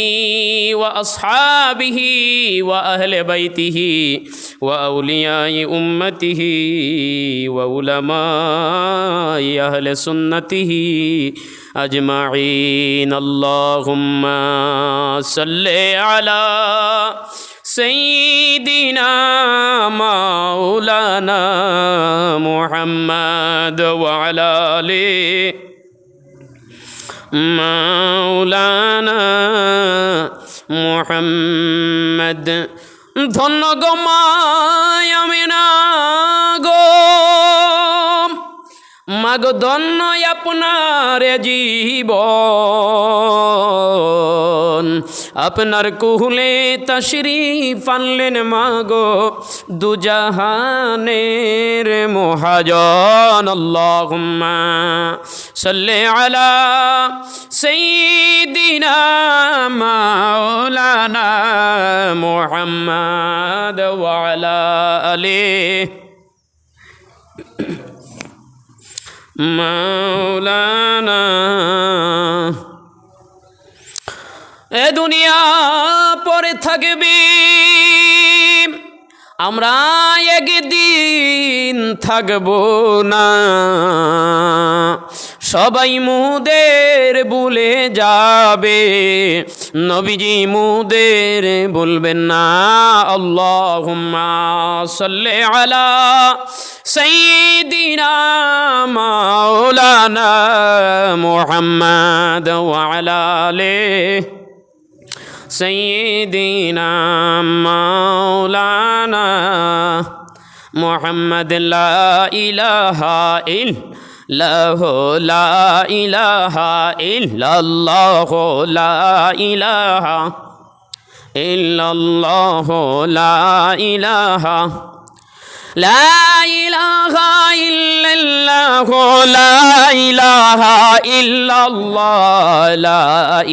وأصحابه وأهل بيته وأولياء أمته وعلماء أهل سنته أجمعين. اللهم صل على سيدنا مولانا محمد وعلى آله مولانا محمد. ধন্য গো মায়ামিনা গো, মাগো ধন্য আপনার জীবন, আপনার কুহুলে তশরিফ আনলেন মাগো দুজাহানের মহাজন। আল্লাহুম্মা সাল্লি আলা সাইয়্যিদিনা মাওলানা মুহাম্মদ ওয়া আলা আলিহি মাওলানা। এ দুনিয়া পরে থাকবি, আমরা একদিন থাকবো না। সবাই মুদের ভুলে যাবে, নবীজি মুদের বলবেন না। আল্লাহুম্মা সাল্লি আলা সাইয়্যিদিনা মাওলানা মুহাম্মদ ওয়া আলা আলিহি سيدنا مولانا محمد. لا إله إلا الله، لا إله إلا الله، لا إله إلا الله، لا إله لا إله إلا الله، لا إله إلا الله، لا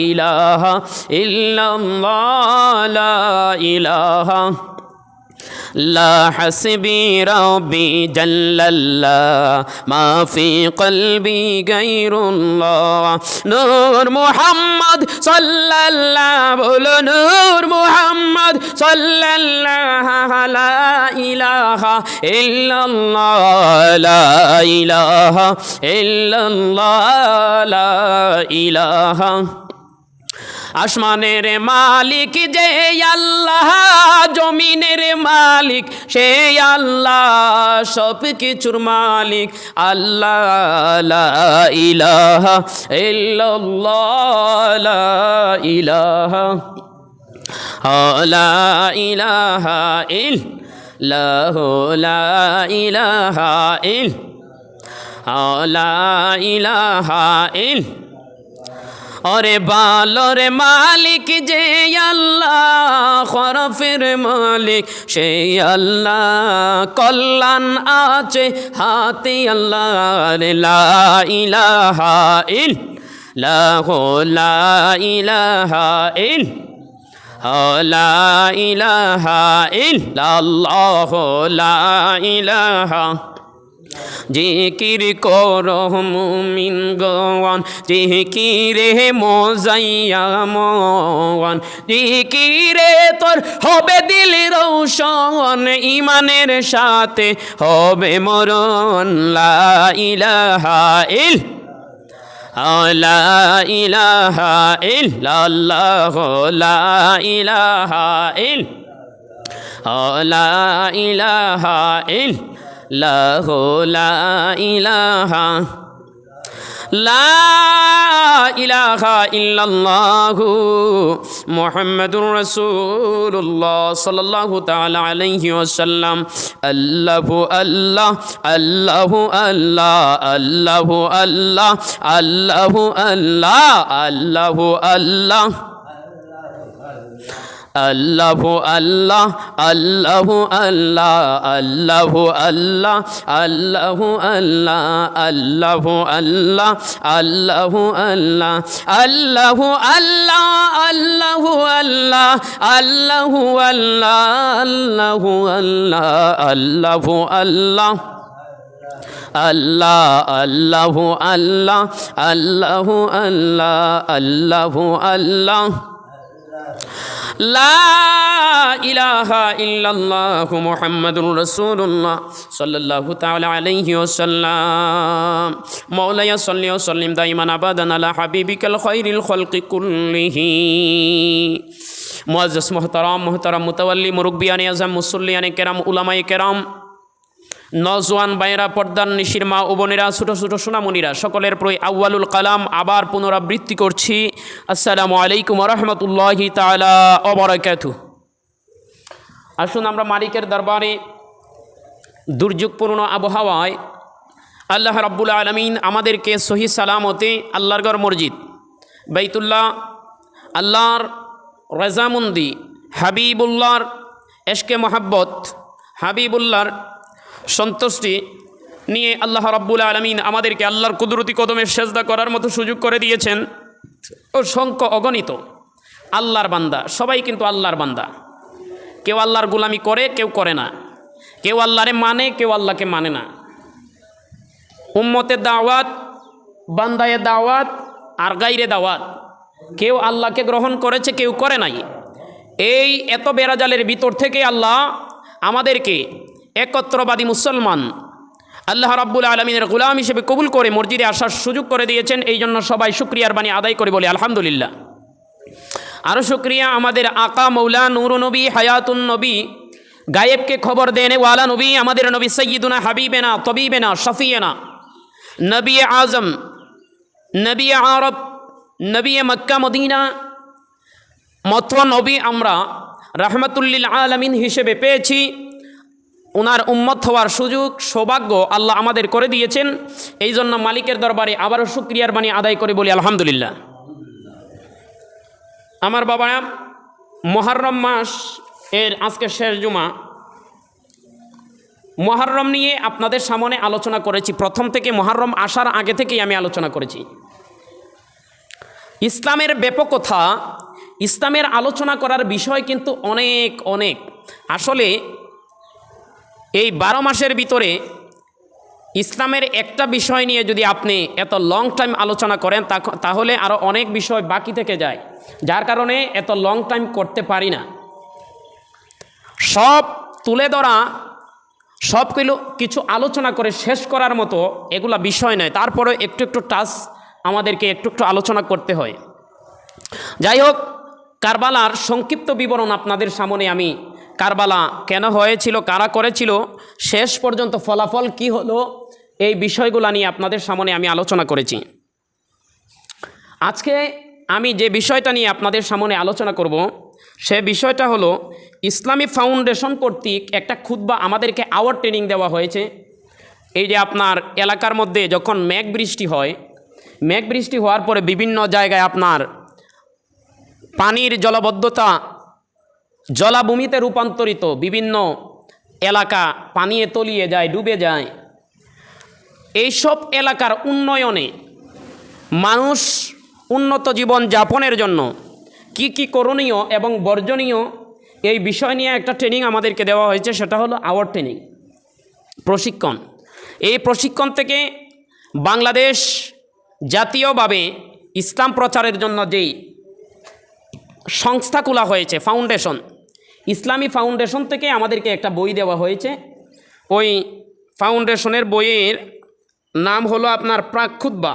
إله إلا الله، لا إله لا حسبي ربي جل الله، ما في قلبي غير الله. نور محمد صلى الله، نور محمد صلى الله، لا إله إلا الله، لا إله إلا الله، لا إله। আসমানের মালিক যে আল্লাহ, জমিনের মালিক সে আল্লাহ, সব কিছুর মালিক আল্লাহ। লা ইলাহা ইল্লাল্লাহ, লা ইলাহা লা ইলাহা ইল্লাল্লাহ, লা ইলাহা ইল্লাল্লাহ, লা ইলাহা ইল্লাল্লাহ, ওরে বালোর মালিক যে আল্লাহ, খরফের মালিক সেই আল্লাহ, কল্যাণ আছে হাতে আল্লাহর। লা ইলাহা ইল্লাল্লাহু লা ইলাহা ইল্লাল্লাহু লা ইলাহা ইল্লাল্লাহু লা ইলাহা। জিকির করো মুমিন গওয়ান, জিকিরে মোজাইয়ামওয়ান, জিকিরে তোর হবে দিল রৌশন, ইমানের সাথে হবে মরণ। লা ইলাহা ইল্লাল্লাহু লা ইলাহা ইল্লাল্লাহু লা ইলাহা ইল্লাল্লাহু লা ইলাহা ইল্লাল্লাহু লা ইলাহা লা ইলাহা ইল্লাল্লাহু মুহাম্মাদুর রাসূলুল্লাহ সাল্লাল্লাহু তাআলা আলাইহি ওয়াসাল্লাম। আল্লাহু আল্লাহ আল্লাহু আল্লাহ আল্লাহু আল্লাহ আল্লাহু আল্লাহ আল্লাহু আল্লাহ আল্লাহু আল্লাহ আল্লাহু আল্লাহ আল্লাহু আল্লাহ আল্লাহু আল্লাহ আল্লাহু আল্লাহ আল্লাহু আল্লাহ আল্লাহু আল্লাহ আল্লাহু আল্লাহ আল্লাহু আল্লাহ আল্লাহু আল্লাহ আল্লাহু আল্লাহ আল্লাহ আল্লাহু আল্লাহ আল্লাহু আল্লাহ আল্লাহু আল্লাহ। লা ইলাহা ইল্লাল্লাহু মুহাম্মাদুর রাসূলুল্লাহ সাল্লাল্লাহু তাআলা আলাইহি ওয়াসাল্লাম। মাওলায়া সাল্লি ওয়া সাল্লিম দাইমান আবাদান আলা হাবিবিকাল খায়রিল খালকি কুল্লিহি। মুআজ্জাজ মুহতারাম মুতাওয়াল্লি মুরব্বিয়ানে আযম মুসল্লিয়ানে কেরাম উলামায়ে কেরাম, নওজওয়ান বাইরা, পর্দার নিশির মা ও বোনেরা, ছোটো ছোটো সোনামণিরা, সকলের প্রতি আউয়ালুল কালাম আবার পুনরাবৃত্তি করছি। আসসালামু আলাইকুম ওয়া রাহমাতুল্লাহি তাআলা ওয়া বারাকাতুহু। আসুন আমরা মালিকের দরবারে দুর্যোগপূর্ণ আবহাওয়ায় আল্লাহ রাব্বুল আলামিন আমাদেরকে সহি সালামতে আল্লাহর ঘর মসজিদ বাইতুল্লাহ, আল্লাহর রাজামন্দি, হাবিবুল্লাহর এশকে মহাব্বত, হাবিবুল্লাহর সন্তুষ্টি নিয়ে আল্লাহ রাব্বুল আলামিন আমাদেরকে আল্লাহর কুদরতি কদমে সেজদা করার মতো সুযোগ করে দিয়েছেন। অসংখ্য অগণিত আল্লাহর বান্দা, সবাই কিন্তু আল্লাহর বান্দা। কেউ আল্লাহর গোলামি করে, কেউ করে না। কেউ আল্লাহরে মানে, কেউ আল্লাহকে মানে না। উম্মতের দাওয়াত, বান্দায়ে দাওয়াত আর গাইরে দাওয়াত। কেউ আল্লাহকে গ্রহণ করেছে, কেউ করে নাই। এই এত বেড়াজালের ভিতর থেকে আল্লাহ আমাদেরকে একত্রবাদী মুসলমান, আল্লাহ রাব্বুল আলামিনের গোলাম হিসেবে কবুল করে মসজিদে আসার সুযোগ করে দিয়েছেন। এই জন্য সবাই শুকরিয়ার বাণী আদায় করে বলি আলহামদুলিল্লাহ। আরও শুকরিয়া আমাদের আকা মৌলা নূর নবী হায়াতুন নবী, গায়েবকে খবর দেনে ওয়ালা নবী, আমাদের নবী সৈয়দুনা হাবিবেনা তবিবেনা শফিয়েনা, নবী আজম, নবী আরব, নবী মক্কা মদিনা মতো নবী আমরা রাহমাতুল্লিল আলামিন হিসেবে পেয়েছি। ওনার উম্মত হওয়ার সুযোগ সৌভাগ্য আল্লাহ আমাদের করে দিয়েছেন। এই জন্য মালিকের দরবারে আবারও শুকরিয়ার বাণী আদায় করে বলি আলহামদুলিল্লাহ। আমার বাবা, মুহররম মাস এর আজকে শেষ জুমা, মুহররম নিয়ে আপনাদের সামনে আলোচনা করেছি। প্রথম থেকে মুহররম আসার আগে থেকেই আমি আলোচনা করেছি। ইসলামের ব্যাপকতা, ইসলামের আলোচনা করার বিষয় কিন্তু অনেক অনেক। আসলে এই 12 মাসের ভিতরে ইসলামের একটা বিষয় নিয়ে যদি আপনি এত লং টাইম আলোচনা করেন তাহলে আরও অনেক বিষয় বাকি থেকে যায়, যার কারণে এত লং টাইম করতে পারি না। সব তুলে ধরা, সব কিছু আলোচনা করে শেষ করার মতো এগুলা বিষয় নয়। তারপরে একটু একটু টাচ আমাদেরকে একটু একটু আলোচনা করতে হয়। যাই হোক, কারবালার সংক্ষিপ্ত বিবরণ আপনাদের সামনে আমি, কারবালা কেন হয়েছিল, কারা করেছিল, শেষ পর্যন্ত ফলাফল কি হলো, এই বিষয়গুলো নিয়ে আপনাদের সামনে আমি আলোচনা করেছি। আজকে আমি যে বিষয়টা নিয়ে আপনাদের সামনে আলোচনা করব, সে বিষয়টা হলো ইসলামী ফাউন্ডেশন কর্তৃক একটা খুতবা আমাদেরকে আওয়ার ট্রেনিং দেওয়া হয়েছে। এই যে আপনার এলাকার মধ্যে যখন মেঘ বৃষ্টি হয়, মেঘ বৃষ্টি হওয়ার পরে বিভিন্ন জায়গায় আপনার পানির জলাবদ্ধতা জলাভূমিতে রূপান্তরিত, বিভিন্ন এলাকা পানিয়ে তলিয়ে যায়, ডুবে যায়। এইসব এলাকার উন্নয়নে মানুষ উন্নত জীবন যাপনের জন্য কি কি করণীয় এবং বর্জনীয় এই বিষয় নিয়ে একটা ট্রেনিং আমাদেরকে দেওয়া হয়েছে, সেটা হলো আওয়ার ট্রেনিং, প্রশিক্ষণ। এই প্রশিক্ষণ থেকে বাংলাদেশ জাতীয়ভাবে ইসলাম প্রচারের জন্য যেই সংস্থা খোলা হয়েছে, ফাউন্ডেশন, ইসলামী ফাউন্ডেশন থেকে আমাদেরকে একটা বই দেওয়া হয়েছে। ওই ফাউন্ডেশনের বইয়ের নাম হলো আপনার প্রাক খুতবা।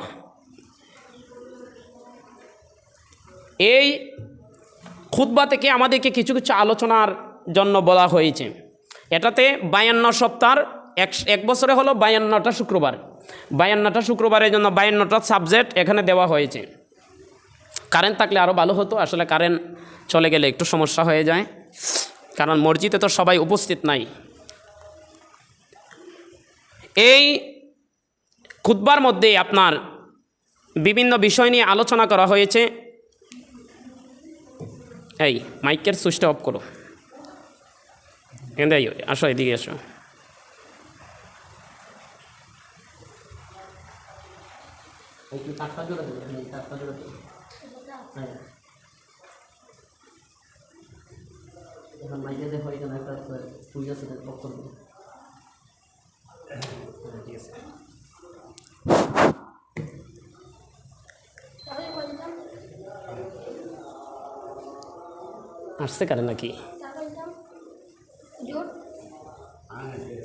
এই খুতবা থেকে আমাদেরকে কিছু কিছু আলোচনার জন্য বলা হয়েছে। এটাতে 52 সপ্তাহ, এক বছরে হলো 52টা শুক্রবার, 52টা শুক্রবারের জন্য 52টা সাবজেক্ট এখানে দেওয়া হয়েছে। কারেন্ট থাকলে আরও ভালো হতো, আসলে কারেন্ট চলে গেলে একটু সমস্যা হয়ে যায়, কারণ মসজিদে তো সবাই উপস্থিত নাই। এই খুতবার মধ্যে আপনার বিভিন্ন বিষয় নিয়ে আলোচনা করা হয়েছে। এই মাইকের সুইচটা অফ করো, আসো এদিকে আসো। মাইকে দেখো এখানে একটা সুইচ আছে, অফ করে দেবো। ঠিক আছে। আসছে কারে নাকি?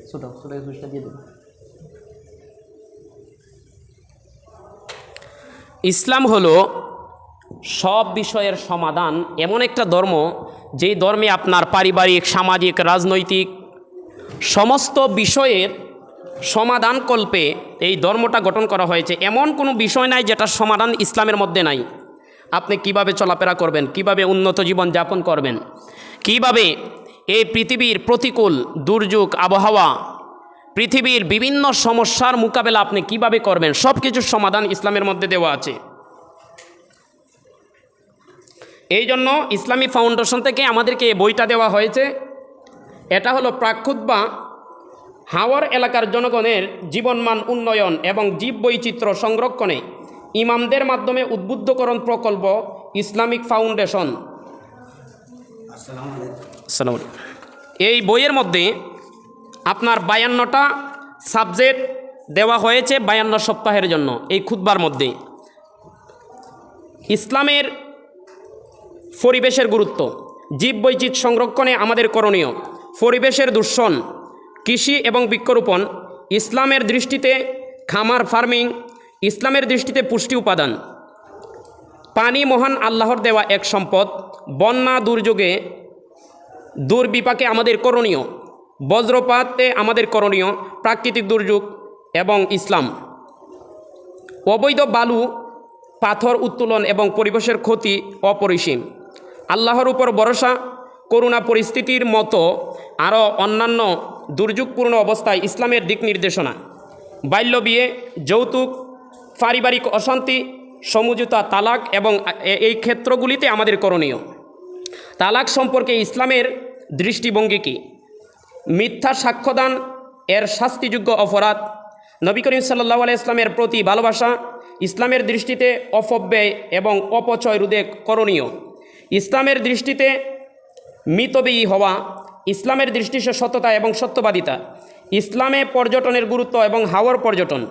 ছোটো ছোটো সুইচটা দিয়ে দেবো। ইসলাম হলো সব বিষয়ের সমাধান, এমন একটা ধর্ম যেই ধর্মে আপনার পারিবারিক, সামাজিক, রাজনৈতিক সমস্ত বিষয়ের সমাধান কল্পে এই ধর্মটা গঠন করা হয়েছে। এমন কোনো বিষয় নাই যেটার সমাধান ইসলামের মধ্যে নাই। আপনি কিভাবে চলাফেরা করবেন, কিভাবে উন্নত জীবন যাপন করবেন, কিভাবে এই পৃথিবীর প্রতিকূল দুর্যোগ আবহাওয়া, পৃথিবীর বিভিন্ন সমস্যার মোকাবেলা আপনি কিভাবে করবেন, সব কিছুর সমাধান ইসলামের মধ্যে দেওয়া আছে। এই জন্য ইসলামী ফাউন্ডেশন থেকে আমাদেরকে এই বইটা দেওয়া হয়েছে। এটা হলো প্রাক খুতবা, হাওর এলাকার জনগণের জীবনমান উন্নয়ন এবং জীব বৈচিত্র্য সংরক্ষণে ইমামদের মাধ্যমে উদ্বুদ্ধকরণ প্রকল্প, ইসলামিক ফাউন্ডেশন। এই বইয়ের মধ্যে আপনার 52টা সাবজেক্ট দেওয়া হয়েছে 52 সপ্তাহের জন্য। এই খুতবার মধ্যে ইসলামের পরিবেশের গুরুত্ব, জীব বৈচিত্র্য সংরক্ষণে আমাদের করণীয়, পরিবেশের দূষণ, কৃষি এবং বৃক্ষরোপণ, ইসলামের দৃষ্টিতে খামার ফার্মিং, ইসলামের দৃষ্টিতে পুষ্টি উপাদান, পানি মহান আল্লাহর দেওয়া এক সম্পদ, বন্যা দুর্যোগে দুর্বিপাকে আমাদের করণীয়, বজ্রপাতে আমাদের করণীয়, প্রাকৃতিক দুর্যোগ এবং ইসলাম, অবৈধ বালু পাথর উত্তোলন এবং পরিবেশের ক্ষতি অপরিসীম, আল্লাহর উপর ভরসা, করোনা পরিস্থিতির মতো আরও অন্যান্য দুর্যোগপূর্ণ অবস্থায় ইসলামের দিক নির্দেশনা, বাল্য বিয়ে, যৌতুক, পারিবারিক অশান্তি, সমঝোতা, তালাক এবং এই ক্ষেত্রগুলিতে আমাদের করণীয়। তালাক সম্পর্কে ইসলামের দৃষ্টিভঙ্গি কী? মিথ্যা সাক্ষ্যদান এর শাস্তিযোগ্য অপরাধ, নবী করিম সাল্লাল্লাহু আলাইহি ইসলামের প্রতি ভালোবাসা, ইসলামের দৃষ্টিতে অপব্যয় এবং অপচয় রোধে করণীয়, ইসলামের দৃষ্টিতে মিতব্যয়ী হওয়া, ইসলামের দৃষ্টিতে সততা এবং সত্যবাদিতা, ইসলামে পর্যটনের গুরুত্ব এবং হাওয়ার পর্যটন,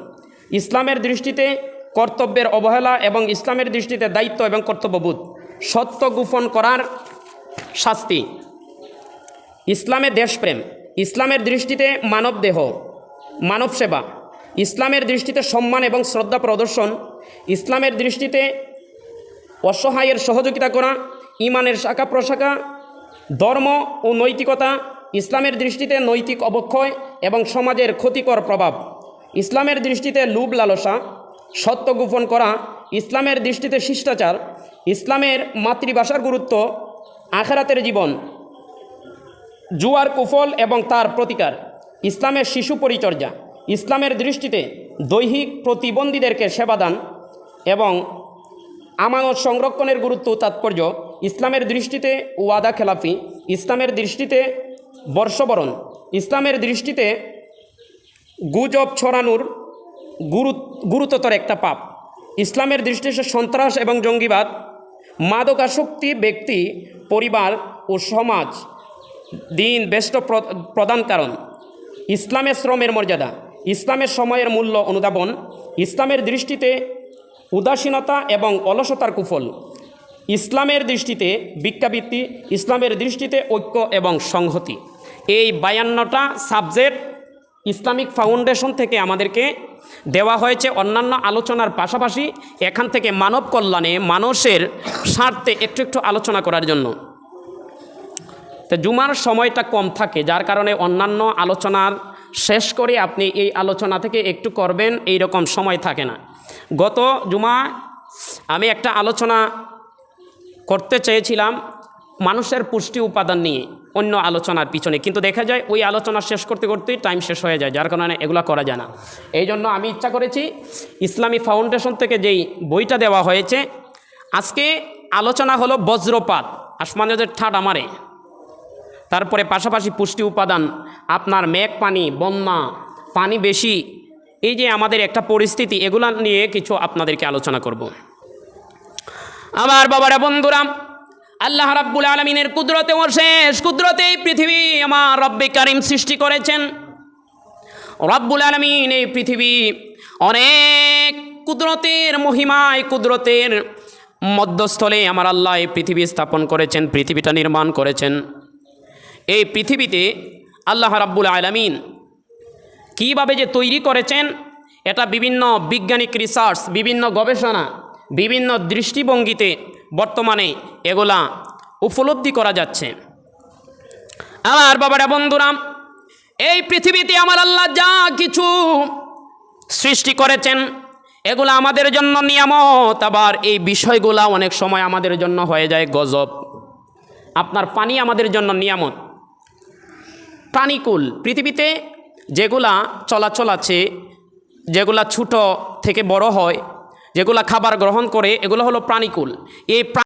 ইসলামের দৃষ্টিতে কর্তব্যের অবহেলা এবং ইসলামের দৃষ্টিতে দায়িত্ব এবং কর্তব্যবোধ, সত্য গোপন করার শাস্তি, ইসলামে দেশপ্রেম, ইসলামের দৃষ্টিতে মানবদেহ, মানব সেবা, ইসলামের দৃষ্টিতে সম্মান এবং শ্রদ্ধা প্রদর্শন, ইসলামের দৃষ্টিতে অসহায়ের সহযোগিতা করা, ইমানের শাখা প্রশাখা, ধর্ম ও নৈতিকতা, ইসলামের দৃষ্টিতে নৈতিক অবক্ষয় এবং সমাজের ক্ষতিকর প্রভাব, ইসলামের দৃষ্টিতে লোভ লালসা, সত্য গোপন করা, ইসলামের দৃষ্টিতে শিষ্টাচার, ইসলামের মাতৃভাষার গুরুত্ব, আখিরাতের জীবন, জুয়ার কুফল এবং তার প্রতিকার, ইসলামের শিশু পরিচর্যা, ইসলামের দৃষ্টিতে দৈহিক প্রতিবন্ধীদেরকে সেবাদান, এবং আমানত সংরক্ষণের গুরুত্ব ও তাৎপর্য, ইসলামের দৃষ্টিতে ওয়াদা খেলাফি, ইসলামের দৃষ্টিতে বর্ষবরণ, ইসলামের দৃষ্টিতে গুজব ছড়ানোর গুরুতর একটা পাপ, ইসলামের দৃষ্টিতে সন্ত্রাস এবং জঙ্গিবাদ, মাদকাসক্তি ব্যক্তি, পরিবার ও সমাজ দিন বেষ্ট প্রধান কারণ, ইসলামের শ্রমের মর্যাদা, ইসলামের সময়ের মূল্য অনুধাবন, ইসলামের দৃষ্টিতে উদাসীনতা এবং অলসতার কুফল, ইসলামের দৃষ্টিতে ভিক্ষাবৃত্তি, ইসলামের দৃষ্টিতে ঐক্য এবং সংহতি। এই 52টা সাবজেক্ট ইসলামিক ফাউন্ডেশন থেকে আমাদেরকে দেওয়া হয়েছে অন্যান্য আলোচনার পাশাপাশি এখান থেকে মানব কল্যাণে মানুষের স্বার্থে একটু একটু আলোচনা করার জন্য। তো জুমার সময়টা কম থাকে, যার কারণে অন্যান্য আলোচনার শেষ করে আপনি এই আলোচনা থেকে একটু করবেন এই রকম সময় থাকে না। গত জুমা আমি একটা আলোচনা করতে চেয়েছিলাম মানুষের পুষ্টি উপাদান নিয়ে অন্য আলোচনার পিছনে, কিন্তু দেখা যায় ওই আলোচনা শেষ করতে করতেই টাইম শেষ হয়ে যায়, যার কারণে এগুলো করা যায় না। এই জন্য আমি ইচ্ছা করেছি ইসলামী ফাউন্ডেশন থেকে যেই বইটা দেওয়া হয়েছে, আজকে আলোচনা হলো বজ্রপাত, আসমানে যে ঠাডা মারে, তারপরে পাশাপাশি পুষ্টি উপাদান, আপনার মেঘ পানি, বন্যা, পানি বেশি, এই যে আমাদের একটা পরিস্থিতি, এগুলা নিয়ে কিছু আপনাদেরকে আলোচনা করব। আমার বাবারা বন্ধুরা, আল্লাহ রাব্বুল আলামিনের কুদরতে অশেষ কুদরতে এই পৃথিবী আমার রব্বে কারিম সৃষ্টি করেছেন। রব্বুল আলামিন এই পৃথিবী অনেক কুদরতের মহিমায়, কুদরতের মধ্যস্থলে আমার আল্লাহ এই পৃথিবী স্থাপন করেছেন, পৃথিবীটা নির্মাণ করেছেন। এই পৃথিবীতে আল্লাহ রাব্বুল আলামিন কীভাবে যে তৈরি করেছেন, এটা বিভিন্ন বৈজ্ঞানিক রিসার্চ, বিভিন্ন গবেষণা, বিভিন্ন দৃষ্টিভঙ্গিতে বর্তমানে এগুলা উপলব্ধি করা যাচ্ছে। আমার বাবারা বন্ধুরা, এই পৃথিবীতে আমার আল্লাহ যা কিছু সৃষ্টি করেছেন এগুলা আমাদের জন্য নিয়ামত, আবার এই বিষয়গুলা অনেক সময় আমাদের জন্য হয়ে যায় গজব। আপনার পানি আমাদের জন্য নিয়ামত, প্রাণীকুল, পৃথিবীতে যেগুলা চলাচল আছে, যেগুলা ছোট থেকে বড় হয়, যেগুলা খাবার গ্রহণ করে, এগুলো হলো প্রাণীকুল। এই